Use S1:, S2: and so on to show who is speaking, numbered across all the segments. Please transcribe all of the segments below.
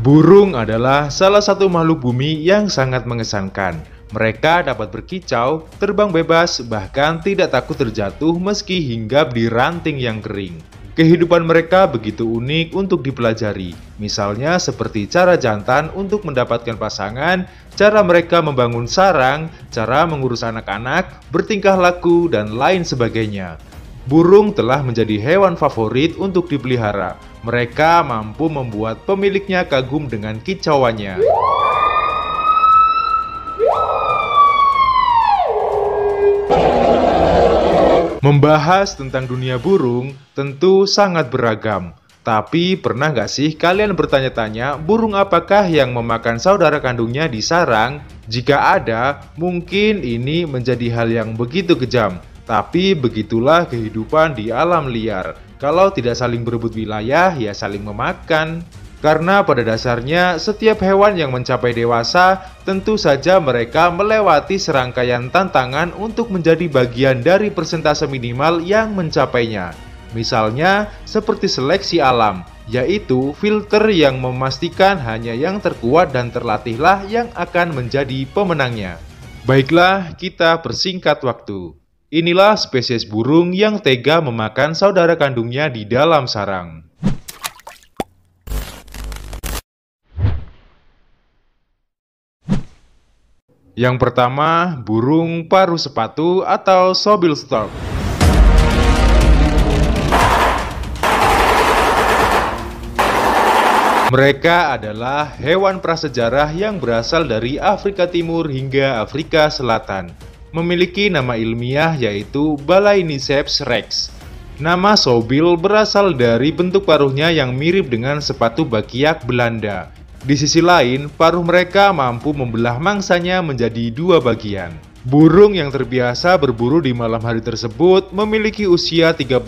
S1: Burung adalah salah satu makhluk bumi yang sangat mengesankan. Mereka dapat berkicau, terbang bebas, bahkan tidak takut terjatuh meski hinggap di ranting yang kering. Kehidupan mereka begitu unik untuk dipelajari, misalnya seperti cara jantan untuk mendapatkan pasangan, cara mereka membangun sarang, cara mengurus anak-anak, bertingkah laku, dan lain sebagainya. Burung telah menjadi hewan favorit untuk dipelihara. Mereka mampu membuat pemiliknya kagum dengan kicauannya. Membahas tentang dunia burung tentu sangat beragam. Tapi pernah nggak sih kalian bertanya-tanya burung apakah yang memakan saudara kandungnya di sarang? Jika ada, mungkin ini menjadi hal yang begitu kejam. Tapi begitulah kehidupan di alam liar. Kalau tidak saling berebut wilayah, ya saling memakan. Karena pada dasarnya setiap hewan yang mencapai dewasa tentu saja mereka melewati serangkaian tantangan untuk menjadi bagian dari persentase minimal yang mencapainya. Misalnya seperti seleksi alam, yaitu filter yang memastikan hanya yang terkuat dan terlatihlah yang akan menjadi pemenangnya. Baiklah, kita persingkat waktu. Inilah spesies burung yang tega memakan saudara kandungnya di dalam sarang. Yang pertama, burung paruh sepatu atau sobil stork. Mereka adalah hewan prasejarah yang berasal dari Afrika Timur hingga Afrika Selatan. Memiliki nama ilmiah yaitu Balaeniceps rex. Nama sobil berasal dari bentuk paruhnya yang mirip dengan sepatu bakiak Belanda. Di sisi lain, paruh mereka mampu membelah mangsanya menjadi dua bagian. Burung yang terbiasa berburu di malam hari tersebut memiliki usia 35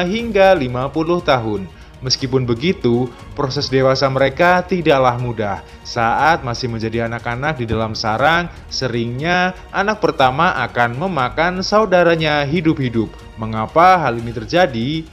S1: hingga 50 tahun. Meskipun begitu, proses dewasa mereka tidaklah mudah. Saat masih menjadi anak-anak di dalam sarang, seringnya anak pertama akan memakan saudaranya hidup-hidup. Mengapa hal ini terjadi?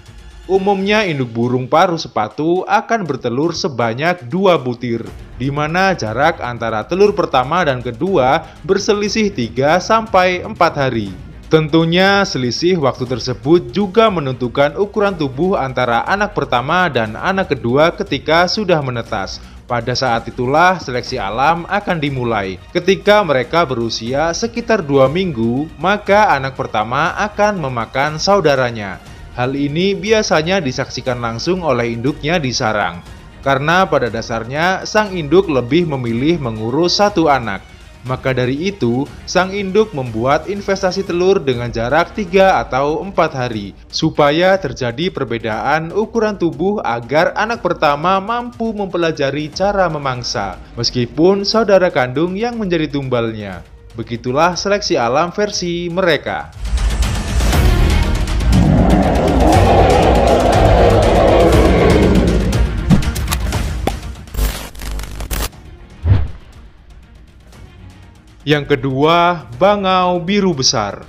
S1: Umumnya induk burung paruh sepatu akan bertelur sebanyak 2 butir, di mana jarak antara telur pertama dan kedua berselisih 3-4 hari. Tentunya selisih waktu tersebut juga menentukan ukuran tubuh antara anak pertama dan anak kedua ketika sudah menetas. Pada saat itulah seleksi alam akan dimulai. Ketika mereka berusia sekitar 2 minggu, maka anak pertama akan memakan saudaranya. Hal ini biasanya disaksikan langsung oleh induknya di sarang. Karena pada dasarnya sang induk lebih memilih mengurus satu anak. Maka dari itu, sang induk membuat investasi telur dengan jarak 3 atau 4 hari, supaya terjadi perbedaan ukuran tubuh agar anak pertama mampu mempelajari cara memangsa, meskipun saudara kandung yang menjadi tumbalnya. Begitulah seleksi alam versi mereka. Yang kedua, bangau biru besar.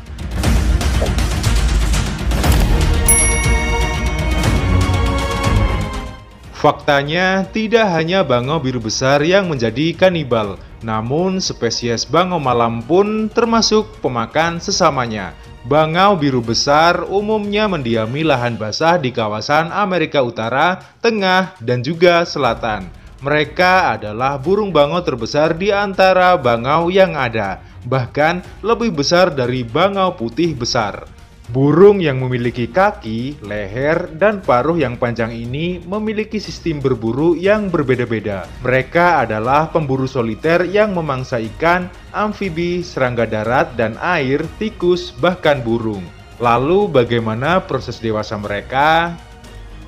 S1: Faktanya, tidak hanya bangau biru besar yang menjadi kanibal, namun spesies bangau malam pun termasuk pemakan sesamanya. Bangau biru besar umumnya mendiami lahan basah di kawasan Amerika Utara, Tengah, dan juga Selatan. Mereka adalah burung bangau terbesar di antara bangau yang ada, bahkan lebih besar dari bangau putih besar. Burung yang memiliki kaki, leher, dan paruh yang panjang ini memiliki sistem berburu yang berbeda-beda. Mereka adalah pemburu soliter yang memangsa ikan, amfibi, serangga darat, dan air, tikus, bahkan burung. Lalu bagaimana proses dewasa mereka?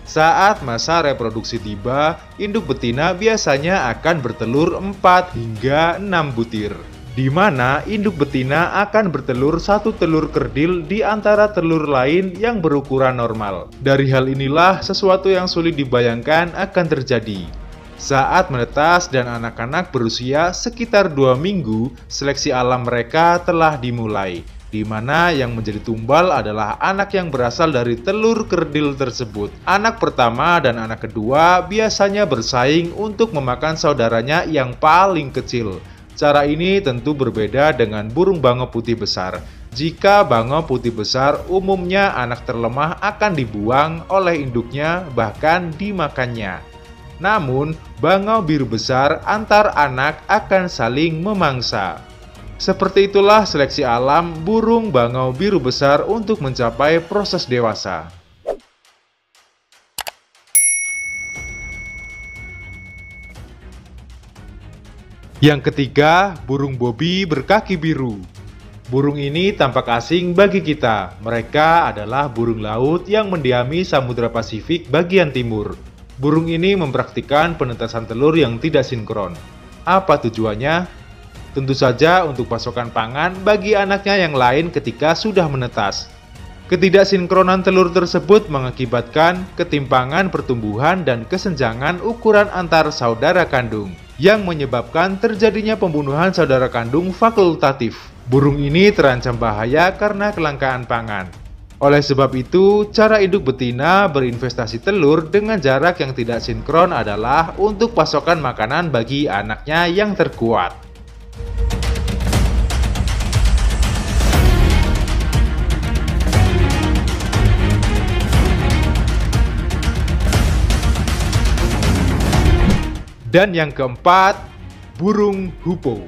S1: Saat masa reproduksi tiba, induk betina biasanya akan bertelur 4 hingga 6 butir, di mana induk betina akan bertelur satu telur kerdil di antara telur lain yang berukuran normal. Dari hal inilah sesuatu yang sulit dibayangkan akan terjadi. Saat menetas dan anak-anak berusia sekitar 2 minggu, seleksi alam mereka telah dimulai. di mana yang menjadi tumbal adalah anak yang berasal dari telur kerdil tersebut. Anak pertama dan anak kedua biasanya bersaing untuk memakan saudaranya yang paling kecil. Cara ini tentu berbeda dengan burung bangau putih besar. Jika bangau putih besar, umumnya anak terlemah akan dibuang oleh induknya, bahkan dimakannya. Namun, bangau biru besar antar anak akan saling memangsa. Seperti itulah seleksi alam burung bangau biru besar untuk mencapai proses dewasa. Yang ketiga, burung bobi berkaki biru. Burung ini tampak asing bagi kita. Mereka adalah burung laut yang mendiami Samudra Pasifik bagian timur. Burung ini mempraktikkan penetasan telur yang tidak sinkron. Apa tujuannya? Tentu saja untuk pasokan pangan bagi anaknya yang lain ketika sudah menetas. Ketidaksinkronan telur tersebut mengakibatkan ketimpangan pertumbuhan dan kesenjangan ukuran antar saudara kandung, yang menyebabkan terjadinya pembunuhan saudara kandung fakultatif. Burung ini terancam bahaya karena kelangkaan pangan. Oleh sebab itu, cara induk betina berinvestasi telur dengan jarak yang tidak sinkron adalah untuk pasokan makanan bagi anaknya yang terkuat. Dan yang keempat, burung hoopoe.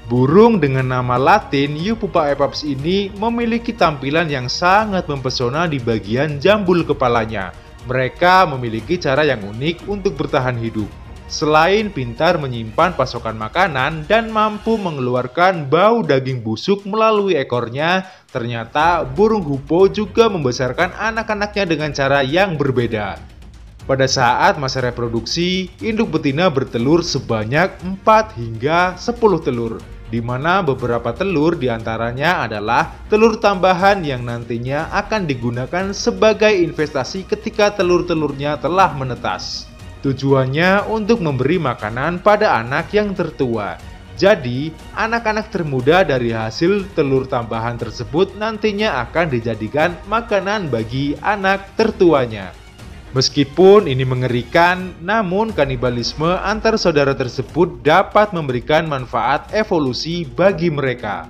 S1: Burung dengan nama latin Eupupa epaps ini memiliki tampilan yang sangat mempesona di bagian jambul kepalanya. Mereka memiliki cara yang unik untuk bertahan hidup. Selain pintar menyimpan pasokan makanan dan mampu mengeluarkan bau daging busuk melalui ekornya, ternyata burung hoopoe juga membesarkan anak-anaknya dengan cara yang berbeda. Pada saat masa reproduksi, induk betina bertelur sebanyak 4 hingga 10 telur, di mana beberapa telur diantaranya adalah telur tambahan yang nantinya akan digunakan sebagai investasi ketika telur-telurnya telah menetas. Tujuannya untuk memberi makanan pada anak yang tertua. Jadi, anak-anak termuda dari hasil telur tambahan tersebut nantinya akan dijadikan makanan bagi anak tertuanya. Meskipun ini mengerikan, namun kanibalisme antar saudara tersebut dapat memberikan manfaat evolusi bagi mereka.